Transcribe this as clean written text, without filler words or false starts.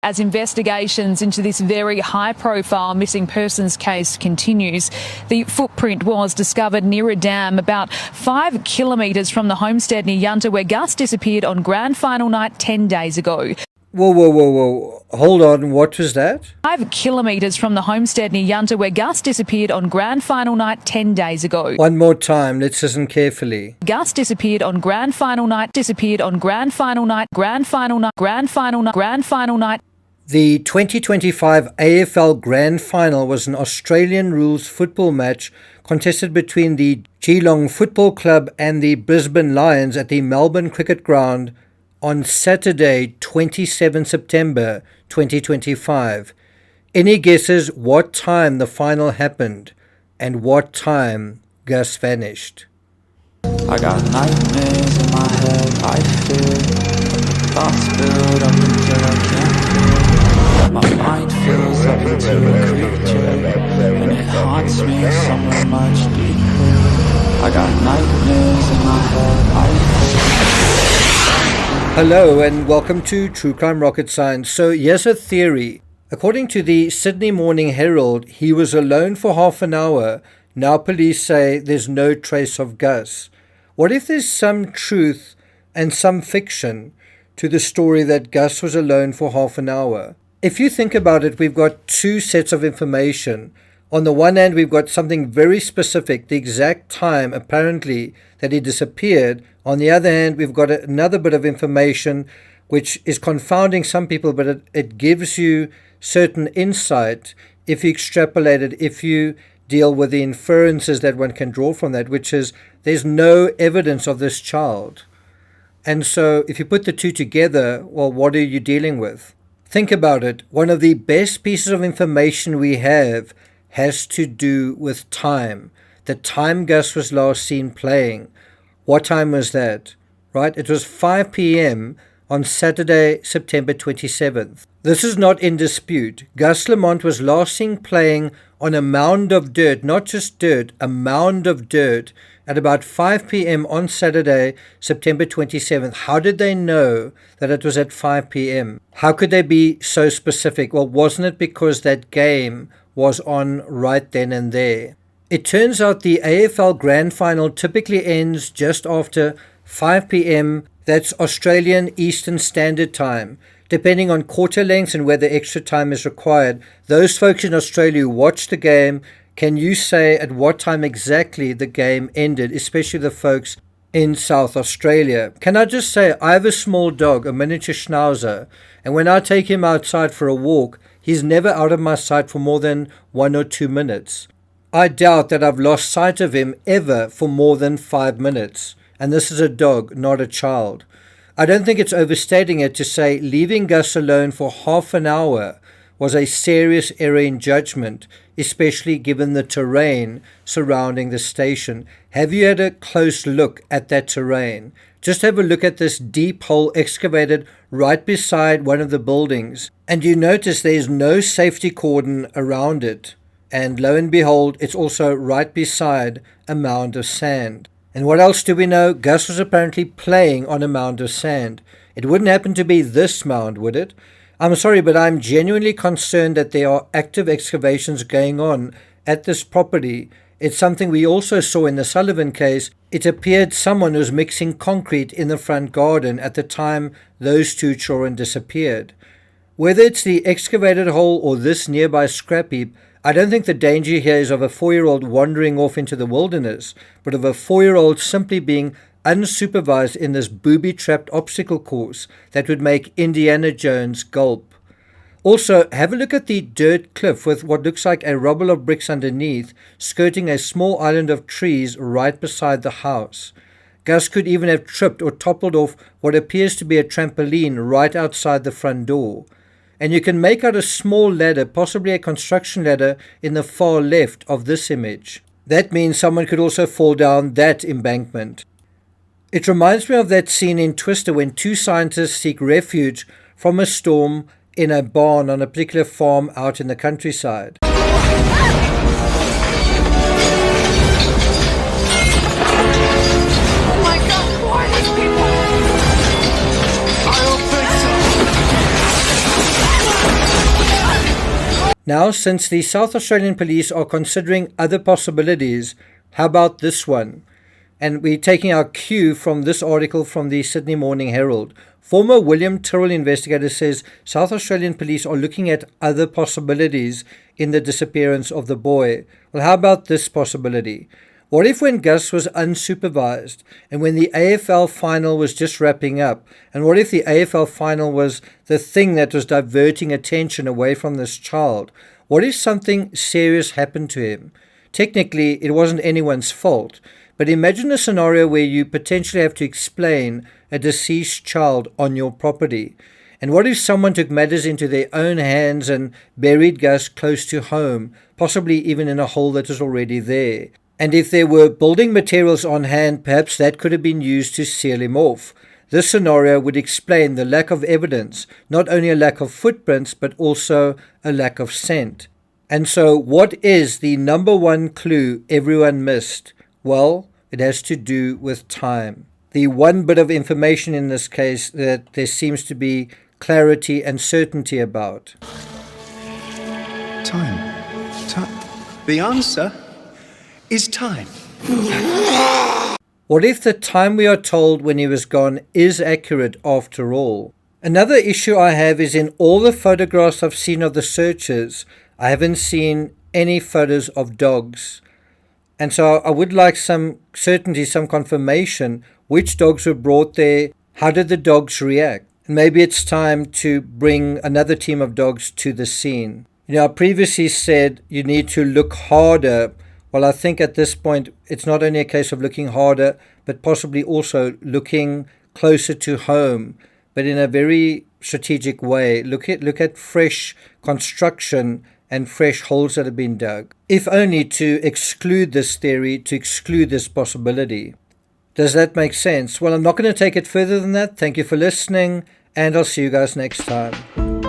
As investigations into this very high-profile missing persons case continues, the footprint was discovered near a dam about 5 kilometres from the homestead near Yunta where Gus disappeared on grand final night 10 days ago. Whoa. Hold on, what was that? 5 kilometres from the homestead near Yunta where Gus disappeared on grand final night 10 days ago. One more time, let's listen carefully. Gus disappeared on grand final night, grand final night. The 2025 AFL Grand Final was an Australian rules football match contested between the Geelong Football Club and the Brisbane Lions at the Melbourne Cricket Ground on Saturday, 27 September 2025. Any guesses what time the final happened and what time Gus vanished? I got nightmares in my head, I fear thoughts build up until I can't feel. My mind fills up into a creature, and it haunts me somewhere much deeper. I got nightmares in my head, I fear. Hello and welcome to True Crime Rocket Science. So here's a theory. According to the Sydney Morning Herald, he was alone for half an hour. Now police say there's no trace of Gus. What if there's some truth and some fiction to the story that Gus was alone for half an hour? If you think about it, we've got two sets of information. On the one hand, we've got something very specific, the exact time apparently that he disappeared. On the other hand, we've got another bit of information which is confounding some people, but it gives you certain insight if you extrapolate it, if you deal with the inferences that one can draw from that, which is there's no evidence of this child. And so if you put the two together, well, what are you dealing with? Think about it. One of the best pieces of information we have has to do with time. The time Gus was last seen playing. What time was that? Right? It was 5 p.m. on Saturday, September 27th. This is not in dispute. Gus Lamont was last seen playing on a mound of dirt, not just dirt, a mound of dirt at about 5 p.m. on Saturday, September 27th. How did they know that it was at 5 p.m.? How could they be so specific? Well, wasn't it because that game was on right then and there? It turns out the AFL Grand Final typically ends just after 5 p.m. That's Australian Eastern Standard Time. Depending on quarter lengths and whether extra time is required, those folks in Australia who watch the game, can you say at what time exactly the game ended, especially the folks in South Australia? Can I just say, I have a small dog, a miniature schnauzer, and when I take him outside for a walk, he's never out of my sight for more than 1 or 2 minutes. I doubt that I've lost sight of him ever for more than 5 minutes. And this is a dog, not a child. I don't think it's overstating it to say leaving Gus alone for half an hour was a serious error in judgment, especially given the terrain surrounding the station. Have you had a close look at that terrain? Just have a look at this deep hole excavated right beside one of the buildings, and you notice there is no safety cordon around it. And lo and behold, it's also right beside a mound of sand. And what else do we know? Gus was apparently playing on a mound of sand. It wouldn't happen to be this mound, would it? I'm sorry, but I'm genuinely concerned that there are active excavations going on at this property. It's something we also saw in the Sullivan case. It appeared someone was mixing concrete in the front garden at the time those two children disappeared. Whether it's the excavated hole or this nearby scrap heap, I don't think the danger here is of a 4-year-old wandering off into the wilderness, but of a 4-year-old simply being unsupervised in this booby-trapped obstacle course that would make Indiana Jones gulp. Also, have a look at the dirt cliff with what looks like a rubble of bricks underneath, skirting a small island of trees right beside the house. Gus could even have tripped or toppled off what appears to be a trampoline right outside the front door. And you can make out a small ladder, possibly a construction ladder, in the far left of this image. That means someone could also fall down that embankment. It reminds me of that scene in Twister when two scientists seek refuge from a storm in a barn on a particular farm out in the countryside. I don't think so. Now, since the South Australian police are considering other possibilities, how about this one? And we're taking our cue from this article from the Sydney Morning Herald. Former William Tyrrell investigator says South Australian police are looking at other possibilities in the disappearance of the boy. Well, how about this possibility? What if when Gus was unsupervised and when the AFL final was just wrapping up, and what if the AFL final was the thing that was diverting attention away from this child? What if something serious happened to him? Technically, it wasn't anyone's fault, but imagine a scenario where you potentially have to explain a deceased child on your property. And what if someone took matters into their own hands and buried Gus close to home, possibly even in a hole that was already there? And if there were building materials on hand, perhaps that could have been used to seal him off. This scenario would explain the lack of evidence, not only a lack of footprints, but also a lack of scent. And so what is the number one clue everyone missed? Well, it has to do with time. The one bit of information in this case that there seems to be clarity and certainty about. Time. The answer is time. What if the time we are told when he was gone is accurate after all? Another issue I have is in all the photographs I've seen of the searchers, I haven't seen any photos of dogs. And so I would like some certainty, some confirmation, which dogs were brought there, how did the dogs react? And maybe it's time to bring another team of dogs to the scene. I previously said you need to look harder. Well, I think at this point, it's not only a case of looking harder, but possibly also looking closer to home, but in a very strategic way. Look at fresh construction and fresh holes that have been dug, if only to exclude this theory, to exclude this possibility. Does that make sense? Well, I'm not going to take it further than that. Thank you for listening, and I'll see you guys next time.